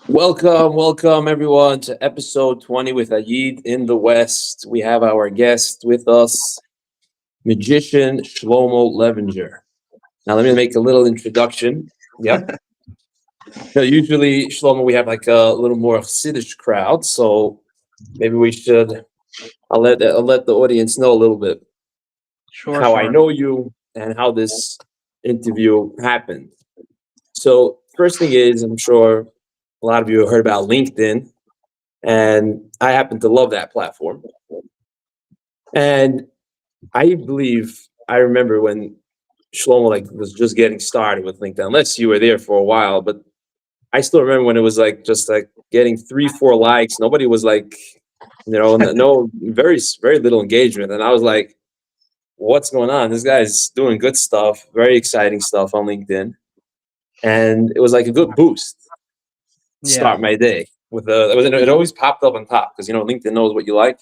Welcome everyone to episode 20 with Ayid in the West. We have our guest with us, magician Shlomo Levinger. Now, let me make a little introduction. Yep. Usually, Shlomo, we have like a little more Chassidish crowd, so maybe we should. I'll let the audience know a little bit Sure, how I sure. know you and how this interview happened. So, first thing is, I'm sure a lot of you have heard about LinkedIn, and I happen to love that platform. And I believe I remember when Shlomo like was just getting started with LinkedIn, unless you were there for a while, but I still remember when it was like just like getting 3, 4 likes. Nobody was like, no very little engagement. And I was like, what's going on? This guy's doing good stuff, very exciting stuff on LinkedIn. And it was like a good boost to Yeah, start my day with it always popped up on top because LinkedIn knows what you like.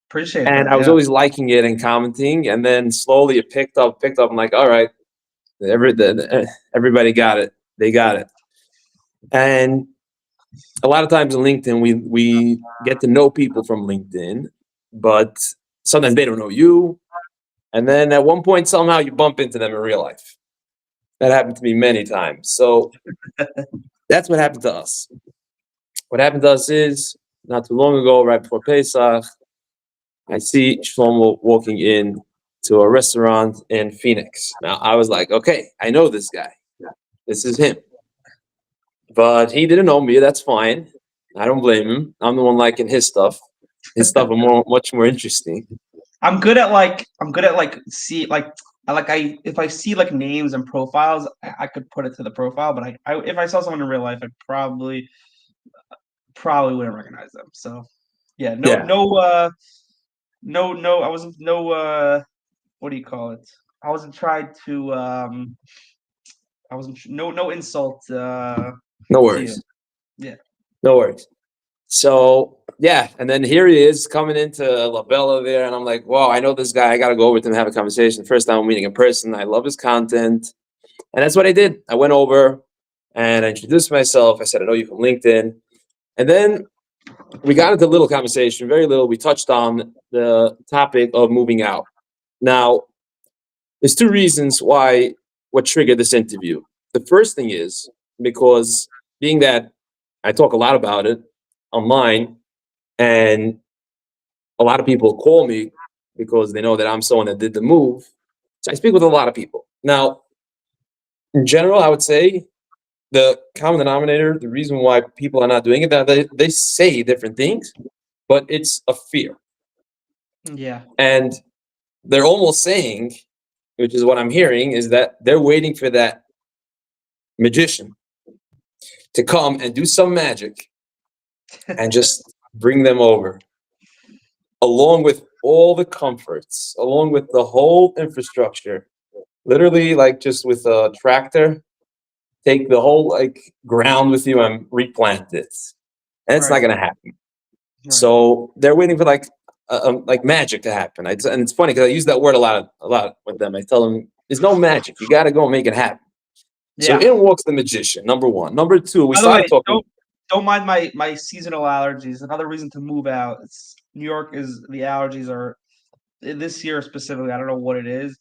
appreciate And that. I was Yeah, always liking it and commenting, and then slowly it picked up. I'm like, all right, everybody got it. They got it. And a lot of times in LinkedIn, we get to know people from LinkedIn, but sometimes they don't know you. And then at one point, somehow you bump into them in real life. That happened to me many times. So that's what happened to us. What happened to us is not too long ago, right before Pesach, I see Shlomo walking in to a restaurant in Phoenix. Now I was like, okay, I know this guy. This is him. But he didn't know me. That's fine. I don't blame him. I'm the one liking his stuff. His stuff are much more interesting. I'm good at see I if I see like names and profiles, I could put it to the profile. But I if I saw someone in real life, I probably wouldn't recognize them. So yeah, Yeah. no. I wasn't no. What do you call it? I wasn't trying to. I wasn't no insult No to you. worries. Yeah. No worries. So yeah, and then here he is coming into La Bella there, and I'm like, wow, I know this guy. I gotta go over with him and have a conversation. First time I'm meeting in person. I love his content. And that's what I did. I went over and I introduced myself. I said, I know you from LinkedIn. And then we got into a little conversation, very little. We touched on the topic of moving out. Now, there's two reasons why what triggered this interview. The first thing is because being that I talk a lot about it online, and a lot of people call me because they know that I'm someone that did the move. So I speak with a lot of people. Now, in general, I would say the common denominator, the reason why people are not doing it, that they say different things, but it's a fear. Yeah. And they're almost saying, which is what I'm hearing, is that they're waiting for that magician to come and do some magic and just bring them over, along with all the comforts, along with the whole infrastructure. Literally, like just with a tractor, take the whole like ground with you and replant it. And it's not Right. going to happen. Right. So they're waiting for like magic to happen. And it's funny because I use that word a lot with them. I tell them there's no magic. You got to go and make it happen. So Yeah. in walks the magician. Number one. Number two, we By the way, started talking. don't mind my seasonal allergies. Another reason to move out. It's New York is the allergies are this year specifically. I don't know what it is.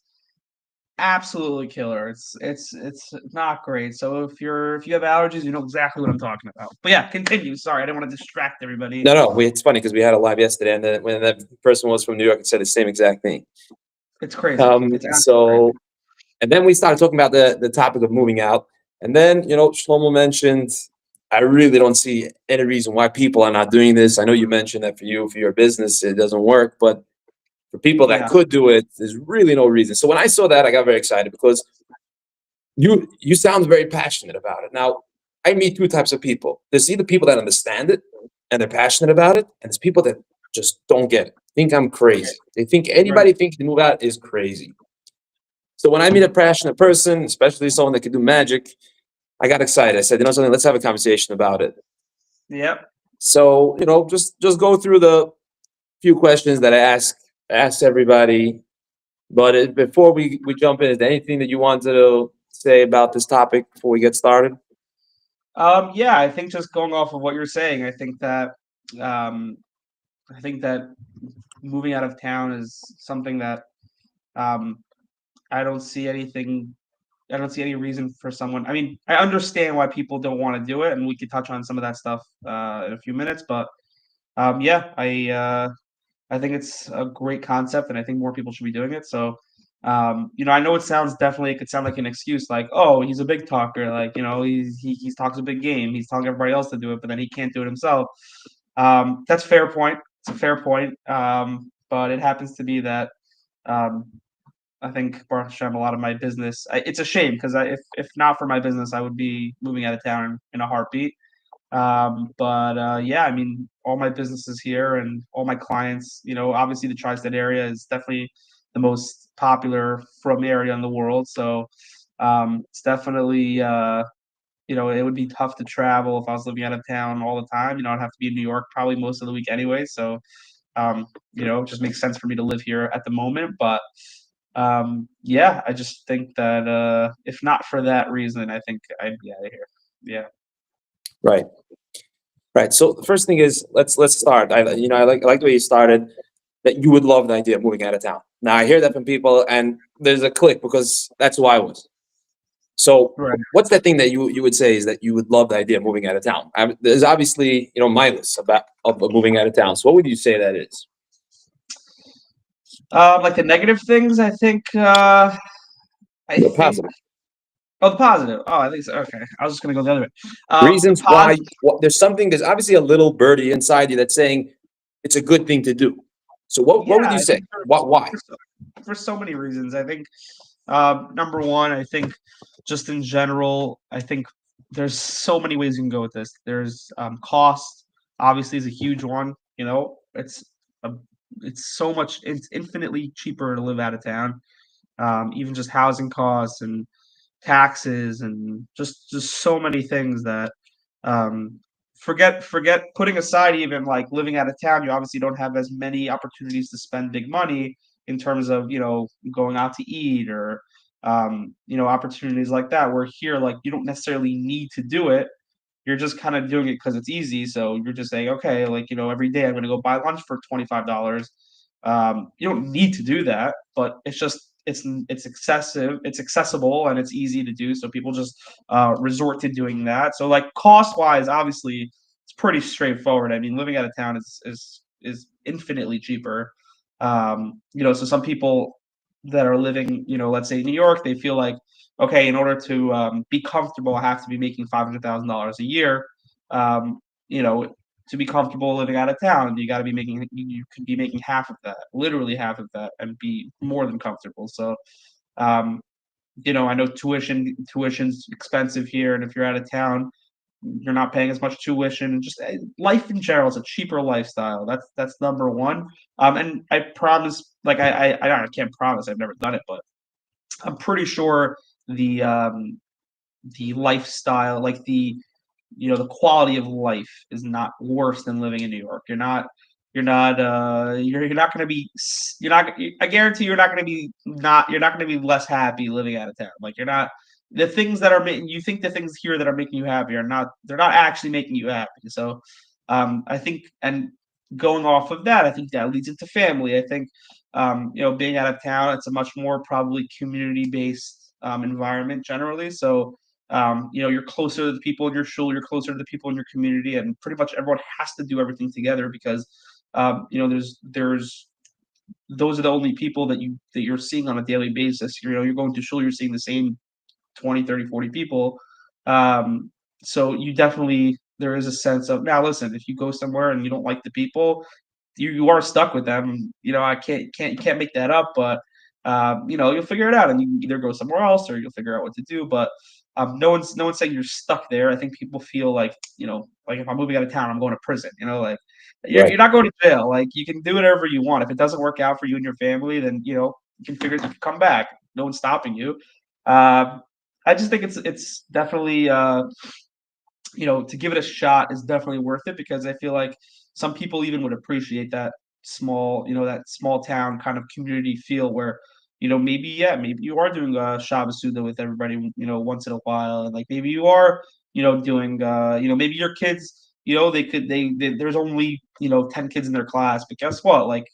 Absolutely killer. It's not great. So if you have allergies, you know exactly what I'm talking about. But yeah, continue. Sorry, I didn't want to distract everybody. No, no, it's funny because we had a live yesterday, and then when that person was from New York and said the same exact thing. It's crazy. It's absolutely crazy. So, and then we started talking about the topic of moving out, and then Shlomo mentioned, I really don't see any reason why people are not doing this. I know you mentioned that for your business, it doesn't work, but for people that Yeah. could do it, there's really no reason. So when I saw that, I got very excited because you sound very passionate about it. Now, I meet two types of people. There's either people that understand it and they're passionate about it, and there's people that just don't get it. Think I'm crazy. They think Right. anybody thinks to move out is crazy. So when I meet a passionate person, especially someone that can do magic, I got excited. I said, something, let's have a conversation about it. Yep. So, just go through the few questions that I ask everybody. But before we jump in, is there anything that you wanted to say about this topic before we get started? Yeah, I think just going off of what you're saying, um, I think that moving out of town is something that um, I don't see anything. I don't see any reason for someone. I mean, I understand why people don't want to do it, and we could touch on some of that stuff in a few minutes. But yeah, I think it's a great concept, and I think more people should be doing it. So, I know it could sound like an excuse, like, oh, he's a big talker, like, he talks a big game, he's telling everybody else to do it, but then he can't do it himself. That's a fair point. It's a fair point. But it happens to be that um, I think Baruch Hashem, a lot of my business. It's a shame because if not for my business, I would be moving out of town in a heartbeat. But yeah, I mean, all my businesses here and all my clients, obviously the tri-state area is definitely the most popular from area in the world. So it's definitely, it would be tough to travel if I was living out of town all the time. I'd have to be in New York probably most of the week anyway. So, it just makes sense for me to live here at the moment. But yeah, I just think that if not for that reason, I think I'd be out of here. Yeah. Right. Right. So the first thing is let's start. I like the way you started. That you would love the idea of moving out of town. Now I hear that from people, and there's a click because that's who I was. So Right. what's that thing that you would say is that you would love the idea of moving out of town? There's obviously my list of moving out of town. So what would you say that is? Like the negative things, I The think. positive Oh, the positive. Oh, I think so. Okay, I was just gonna go the other way. The reasons why. positive. There's obviously a little birdie inside you that's saying it's a good thing to do. So what would Yeah, you I say? think What why? for so many reasons. I think number one, I think just in general, I think there's so many ways you can go with this. There's cost, obviously, is a huge one. A, it's so much. It's infinitely cheaper to live out of town. Even just housing costs and taxes and just so many things that um, forget putting aside even like living out of town. You obviously don't have as many opportunities to spend big money in terms of going out to eat or opportunities like that. Where here, like, you don't necessarily need to do it. You're just kind of doing it because it's easy. So you're just saying, okay, like, every day I'm going to go buy lunch for $25. You don't need to do that, but it's excessive, it's accessible, and it's easy to do. So people just resort to doing that. So like cost wise, obviously, it's pretty straightforward. I mean, living out of town is infinitely cheaper. So some people that are living, let's say in New York, they feel like, okay, in order to be comfortable, I have to be making $500,000 a year. Um, you know, to be comfortable living out of town, you got to be making, you could be making half of that, literally half of that, and be more than comfortable. So, um, I know tuition's expensive here, and if you're out of town, you're not paying as much tuition, and just life in general is a cheaper lifestyle. That's number one. And I promise, like I can't promise, I've never done it, but I'm pretty sure the lifestyle, like the quality of life is not worse than living in New York. You're not going to be you're not I guarantee you're not going to be less happy living out of town. Like, you're not the things that are making you think the things here that are making you happy are not they're not actually making you happy. So I think, and going off of that, I think that leads into family. I think being out of town, it's a much more probably community based environment generally. So you're closer to the people in your shul, you're closer to the people in your community, and pretty much everyone has to do everything together because there's those are the only people that you're seeing on a daily basis. You're going to shul, you're seeing the same 20, 30, 40 people. So you definitely there is a sense of, now listen, if you go somewhere and you don't like the people, you are stuck with them. I can't make that up, but you'll figure it out, and you can either go somewhere else or you'll figure out what to do. But no one's saying you're stuck there. I think people feel like, like if I'm moving out of town, I'm going to prison. Like you're Right. not going to jail. Like, you can do whatever you want. If it doesn't work out for you and your family, then you can figure you can come back. No one's stopping you. Um, I just think it's definitely to give it a shot is definitely worth it, because I feel like some people even would appreciate that small town kind of community feel where, maybe you are doing a Shabbos Suda with everybody, once in a while, and like maybe you are doing maybe your kids, there's only 10 kids in their class, but guess what? Like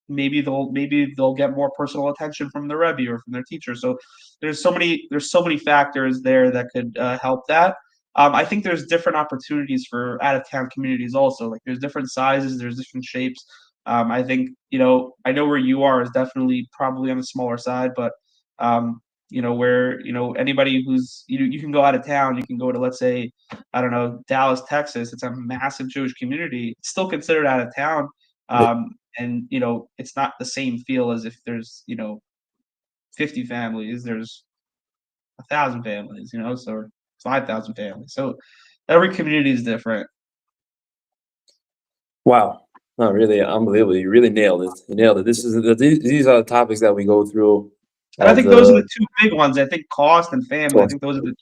maybe they'll get more personal attention from the Rebbe or from their teacher. So there's so many factors there that could help that. I think there's different opportunities for out of town communities also. Like there's different sizes, there's different shapes. I think I know where you are is definitely probably on the smaller side, but where anybody who's you can go out of town, you can go to, let's say, I don't know, Dallas, Texas. It's a massive Jewish community. It's still considered out of town. And it's not the same feel as if there's 50 families. There's 1,000 families, so 5,000 families. So every community is different. Wow. No, really unbelievable. You really nailed it. You nailed it. These are the topics that we go through And I of think those are the the two big ones. I think cost and family. I course. think those are the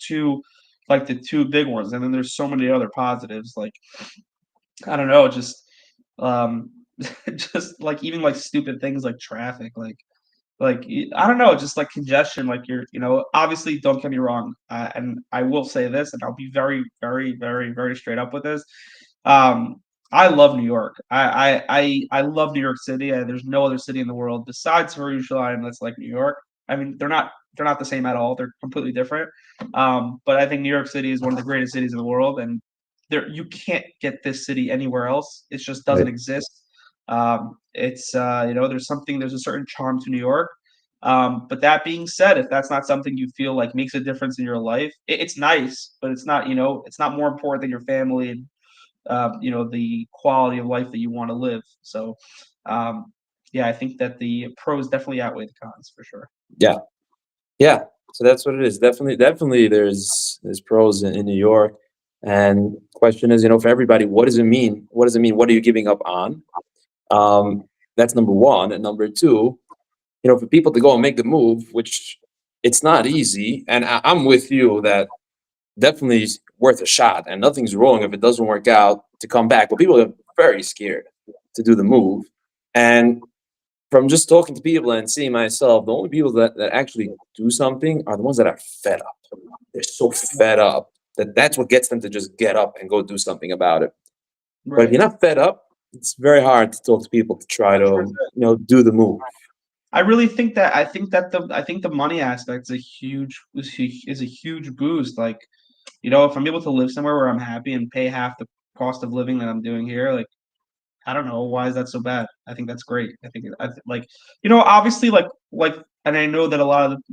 two big ones. And then there's so many other positives. Like I don't know, just um, just like even like stupid things like traffic. I don't know, just like congestion. Like obviously, don't get me wrong, and I will say this, and I'll be very, very, very, very straight up with this. Um, I love New York. I love New York City. There's no other city in the world besides Jerusalem that's like New York. I mean, they're not the same at all. They're completely different. But I think New York City is one of the greatest cities in the world, and you can't get this city anywhere else. It just doesn't Right. exist. There's a certain charm to New York. But that being said, if that's not something you feel like makes a difference in your life, it's nice, but it's not more important than your family and the quality of life that you want to live. So, um, yeah, I think that the pros definitely outweigh the cons for sure. Yeah. Yeah. So that's what it is. Definitely there's pros in New York. And question is, for everybody, what does it mean? What does it mean? What are you giving up on? That's number one. And number two, for people to go and make the move, which it's not easy. And I'm with you that definitely is worth a shot, and nothing's wrong if it doesn't work out to come back. But people are very scared to do the move. And from just talking to people and seeing myself, the only people that actually do something are the ones that are fed up. They're so fed up that that's what gets them to just get up and go do something about it. But if Right. you're not fed up, it's very hard to talk to people to try to 100%. do the move. I think the money aspect is a huge boost. Like, if I'm able to live somewhere where I'm happy and pay half the cost of living that I'm doing here, like I don't know why is that so bad. I think that's great. Like obviously and I know that a lot of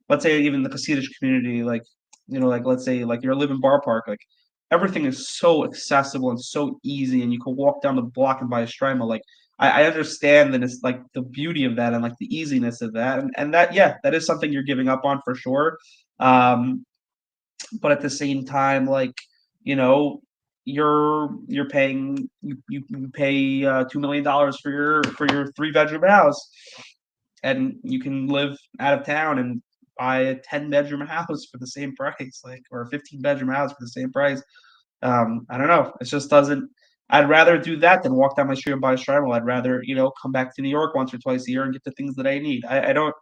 let's say even the Hasidic community, like like let's say like you're living Bar Park, like everything is so accessible and so easy, and you can walk down the block and buy a Strima. Like I understand that it's like the beauty of that and like the easiness of that, and that yeah, that is something you're giving up on for sure. Um, but at the same time, like you know, you're paying you pay $2 million for your 3 bedroom house, and you can live out of town and buy a 10 bedroom house for the same price, like or a 15 bedroom house for the same price. I don't know. It just doesn't. I'd rather do that than walk down my street and buy a Strymol. I'd rather come back to New York once or twice a year and get the things that I need. I don't.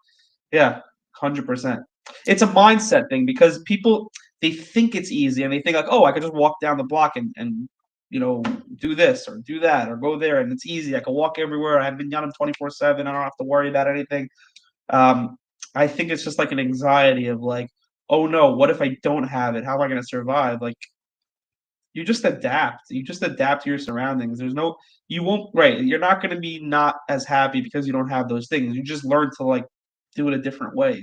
Yeah, 100%. It's a mindset thing because people they think it's easy and they think like, oh, I could just walk down the block and do this or do that or go there and it's easy. I can walk everywhere. I've been down 24/7. I don't have to worry about anything. Um, I think it's just like an anxiety of like, oh no, what if I don't have it? How am I going to survive? Like you just adapt. You just adapt to your surroundings. You won't, right. You're not going to be not as happy because you don't have those things. You just learn to like do it a different way,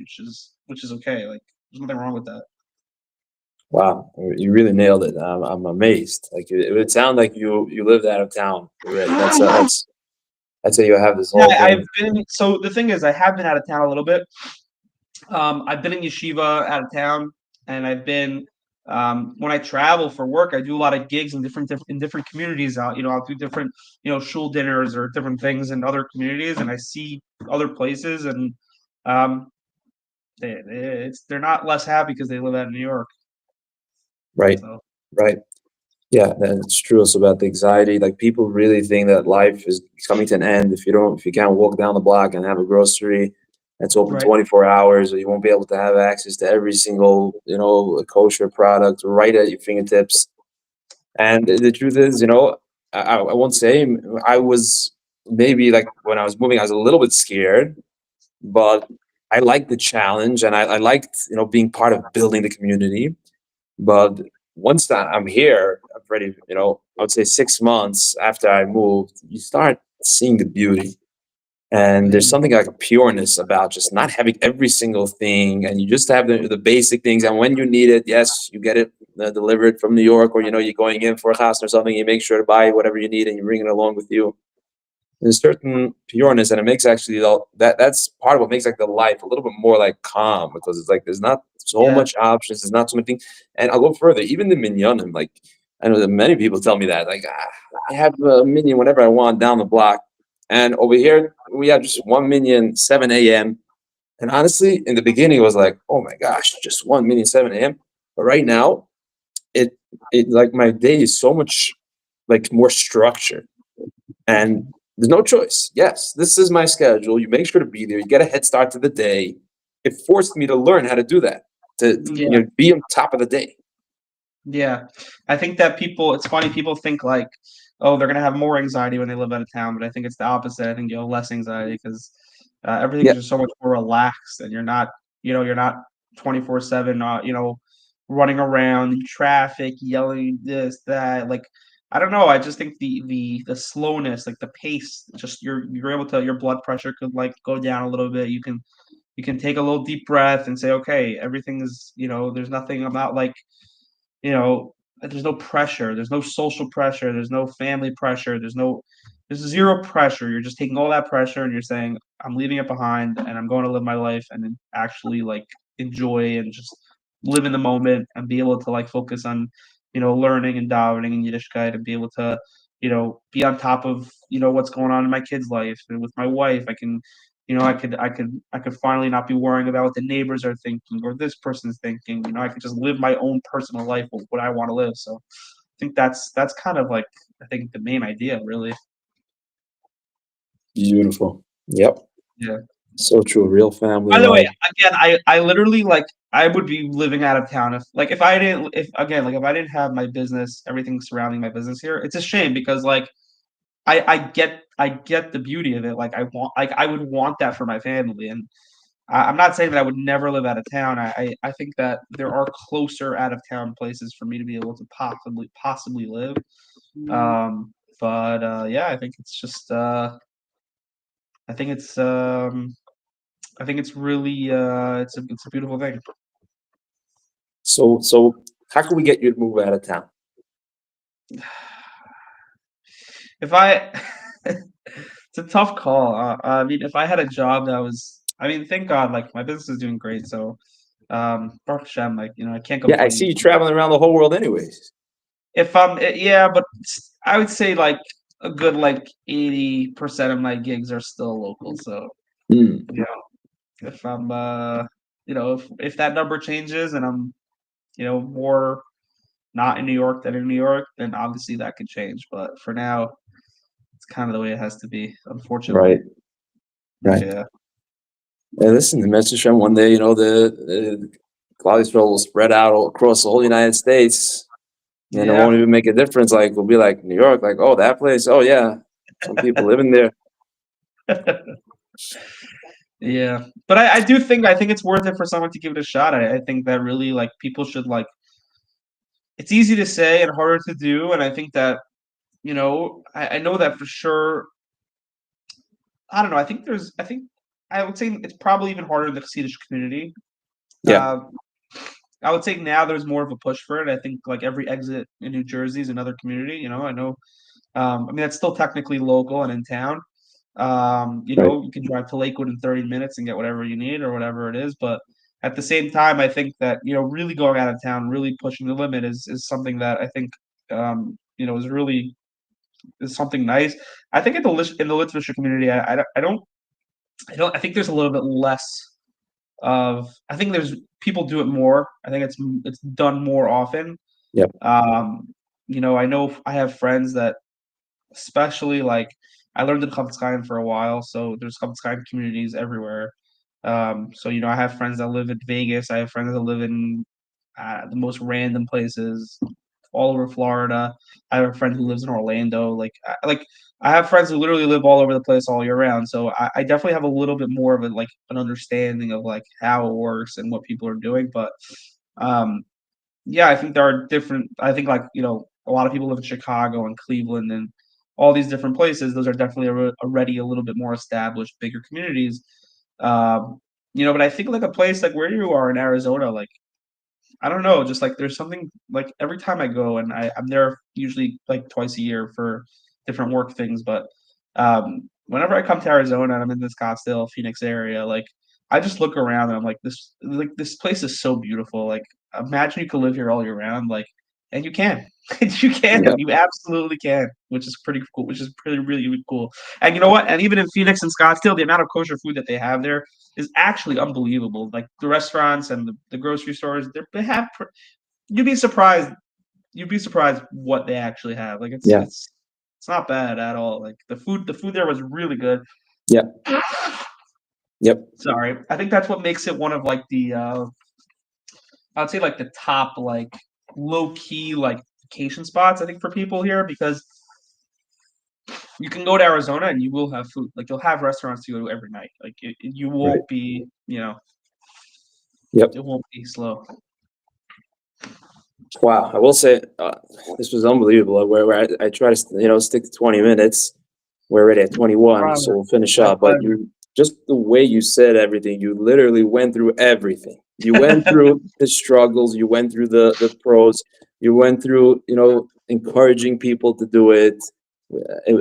which is okay. Like there's nothing wrong with that. Wow, you really nailed it. I'm amazed. Like it would sound like you lived out of town already. That's how you have this Yeah, whole I've thing. been. So the thing is, I have been out of town a little bit. I've been in yeshiva out of town, and I've been when I travel for work. I do a lot of gigs in different communities. I'll do different shul dinners or different things in other communities, and I see other places, and um, they're not less happy because they live out in New York. Right, So right. Yeah, that's true. Also about the anxiety. Like people really think that life is coming to an end if you can't walk down the block and have a grocery. It's open Right. 24 hours, or you won't be able to have access to every single, kosher product right at your fingertips. And the truth is, I won't say I was maybe like when I was moving, I was a little bit scared, but I liked the challenge and I liked, being part of building the community. But once that I'm here, I'm ready, I would say 6 months after I moved, you start seeing the beauty. And there's something like a pureness about just not having every single thing, and you just have the basic things. And when you need it, yes, you get it delivered from New York, or you're going in for a house or something. You make sure to buy whatever you need, and you bring it along with you. There's a certain pureness, and it makes actually that's part of what makes like the life a little bit more like calm, because it's like there's not so Yeah. much options, there's not so many things. And I'll go further, even the minyanim. Like I know that many people tell me that, like I have a minion whenever I want down the block, and over here we have just one minion 7 a.m. And honestly, in the beginning, it was like, oh my gosh, just one minion 7 a.m. But right now, it it like my day is so much like more structured, and there's no choice. Yes, this is my schedule. You make sure to be there. You get a head start to the day. It forced me to learn how to do that, to Yeah. be on top of the day. Yeah. I think that it's funny, people think like, oh, they're gonna have more anxiety when they live out of town, but I think it's the opposite. I think you have less anxiety because everything's Yeah, just so much more relaxed, and you're not 24/7, running around in traffic, yelling this, that. Like, I don't know. I just think the slowness, like the pace, just you're able to, your blood pressure could like go down a little bit. You can take a little deep breath and say, okay, everything is, there's nothing about like, there's no pressure, there's no social pressure, there's no family pressure, there's zero pressure. You're just taking all that pressure and you're saying, I'm leaving it behind and I'm going to live my life and then actually like enjoy and just live in the moment and be able to like focus on, learning and davening in Yiddishkeit and be able to, be on top of, what's going on in my kid's life and with my wife. I could finally not be worrying about what the neighbors are thinking or this person's thinking. I could just live my own personal life with what I want to live. So I think that's kind of like, I think, the main idea, really. beautiful. Yep, Yeah. so true. Real family By the way, love. again, I literally like, I would be living out of town if I didn't, if again, like if I didn't have my business, everything surrounding my business here. It's a shame because like I get the beauty of it. I would want that for my family, and I'm not saying that I would never live out of town. I think that there are closer out of town places for me to be able to possibly live. But yeah, I think it's just I think it's I think it's really it's a beautiful thing. So how can we get you to move out of town? If I It's a tough call. I mean, if I had a job that was, I mean, thank God, like my business is doing great. So, Baruch Hashem, like, I can't Yeah, I see complain. you traveling around the whole world, anyways. Yeah, but I would say like a good like 80% of my gigs are still local. So, Hmm. you know, if I'm, if that number changes and I'm, more not in New York than in New York, then obviously that could change. But for now, it's kind of the way it has to be, unfortunately. Right, right. Yeah. Yeah, listen, the message from one day, the cholesterol will spread out all across the whole United States, and it won't Yeah. even make a difference. Like we'll be like New York, like, oh, that place, oh yeah, some people living there. Yeah, but I think it's worth it for someone to give it a shot. I think that really like people should like. It's easy to say and harder to do, and I think that I know that for sure. I don't know. I would say it's probably even harder in the Hasidic community. Yeah, Uh, I would say now there's more of a push for it. I think like every exit in New Jersey is another community. I know. I mean that's still technically local and in town. right. You can drive to Lakewood in 30 minutes and get whatever you need or whatever it is. But at the same time, I think that, really going out of town, really pushing the limit is something that I think, is something nice. I think in the Litvish community, I think there's a little bit less I think there's people do it more. I think it's done more often. Yeah, Um, I know I have friends that, especially like, I learned in Chavetz Chaim for a while, so there's Chavetz Chaim communities everywhere. So I have friends that live in Vegas. I have friends that live in the most random places all over Florida. I have a friend who lives in Orlando. I have friends who literally live all over the place all year round. So I definitely have a little bit more of an understanding of how it works and what people are doing. But um, yeah, I think there are different. I think a lot of people live in Chicago and Cleveland and all these different places. Those are definitely already a little bit more established, bigger communities. But I think a place like where you are in Arizona, I don't know, just there's something every time I go, and I'm there usually twice a year for different work things, but whenever I come to Arizona and I'm in the Scottsdale, Phoenix area, I just look around and I'm this place is so beautiful. Imagine you could live here all year round, and you can. You can. Yep. You absolutely can, which is pretty cool, which is pretty really, really cool. And you know what? And even in Phoenix and Scottsdale, the amount of kosher food that they have there is actually unbelievable. Like the restaurants and the grocery stores, they have. You'd be surprised. You'd be surprised what they actually have. Yeah. It's not bad at all. Like the food there was really good. Yep. Yep. Sorry, I think that's what makes it one of the I'd say the top low key vacation spots. I think for people here because you can go to Arizona and you will have food. You'll have restaurants to go to every night. You Right. won't be Yep. it won't be slow. Wow. I will say this was unbelievable. Where I try to stick to 20 minutes. We're already at 21, so Robert, we'll finish my up. But pleasure. you just the way you said everything, you literally went through everything. You went through the struggles, you went through the pros, you went through encouraging people to do it. It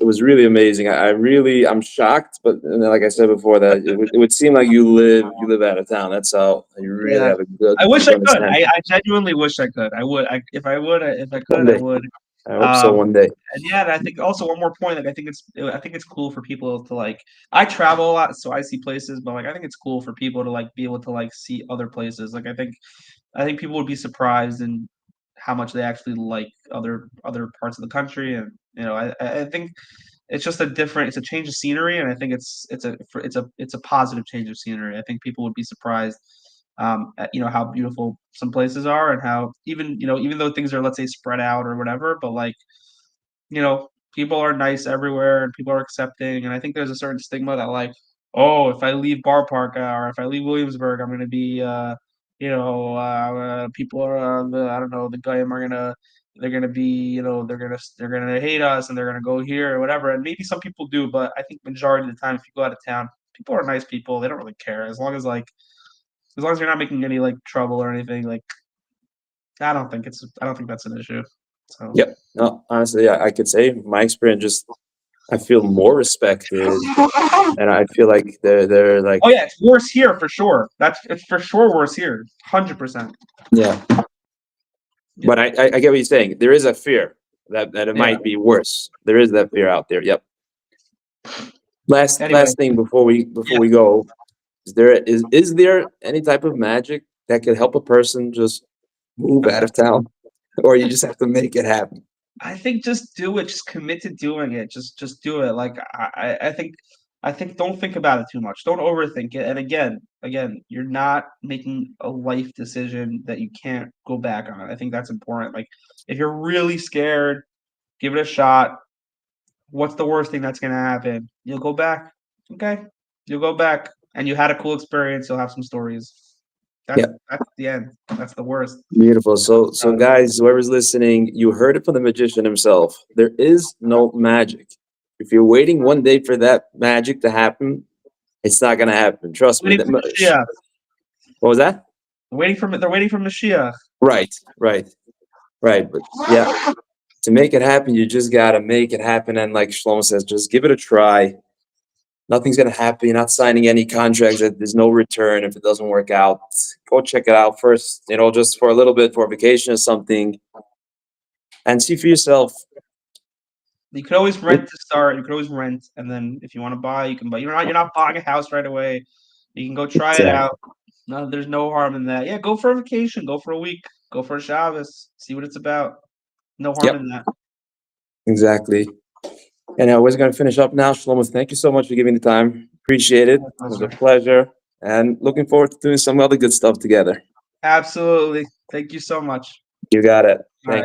was really amazing. I'm shocked, but like I said before, that it would seem like you live out of town. That's how you really Yeah, have a good I wish deep I could. understanding. I genuinely wish I could. I would. If I One could, I day, would. I hope so. Um, One day. and yeah, and I think also one more point. I think it's cool for people to I travel a lot, so I see places, but I think it's cool for people to be able to see other places. I think people would be surprised in how much they actually like other parts of the country, and I think it's a change of scenery, and I think it's a positive change of scenery. I think people would be surprised at how beautiful some places are and how even though things are, let's say, spread out or whatever, but people are nice everywhere and people are accepting. And I think there's a certain stigma that oh, if I leave Bar Park or if I leave Williamsburg, I'm gonna be people are I don't know, the Goyim are gonna they're gonna be they're gonna hate us and they're gonna go here or whatever. And maybe some people do, but I think majority of the time, if you go out of town, people are nice people. They don't really care as long as you're not making any trouble or anything. I don't think that's an issue. So. Yep. No, honestly, I could say my experience. Just I feel more respected, and I feel like they're like, Oh yeah, it's worse here for sure. It's for sure worse here, 100%. yeah. Yeah, But I get what you're saying. There is a fear that it yeah. might be worse. There is that fear out there. Yep. Anyway, Last thing before yeah. we go, is there any type of magic that could help a person just move out of town, or you just have to make it happen? I think just do it. Just commit to doing it. Just do it. I think don't think about it too much. Don't overthink it. And again, you're not making a life decision that you can't go back on. I think that's important. If you're really scared, give it a shot. What's the worst thing that's gonna happen? You'll go back. Okay. You'll go back and you had a cool experience. You'll have some stories. Yeah. That's the end. That's the worst. Beautiful. So guys, whoever's listening, you heard it from the magician himself. There is no magic. If you're waiting one day for that magic to happen, it's not gonna happen. Trust me. Waiting for Mashiach. What was that? They're waiting for Mashiach. Right, right, right. But yeah, to make it happen, you just gotta make it happen. And like Shlomo says, just give it a try. Nothing's gonna happen. You're not signing any contracts. There's no return if it doesn't work out. Go check it out first. Just for a little bit for a vacation or something, and see for yourself. You could always rent to start. You could always rent, and then if you want to buy, you can buy. You're not buying a house right away. You can go try it Exactly. out. No, there's no harm in that. Yeah, go for a vacation. Go for a week. Go for a Shabbos. See what it's about. No harm Yep. in that. Exactly. And we're going to finish up now. Shlomo, thank you so much for giving the time. Appreciate it. My It was a pleasure. pleasure. and looking forward to doing some other good stuff together. Absolutely. Thank you so much. You got it. All right. Thank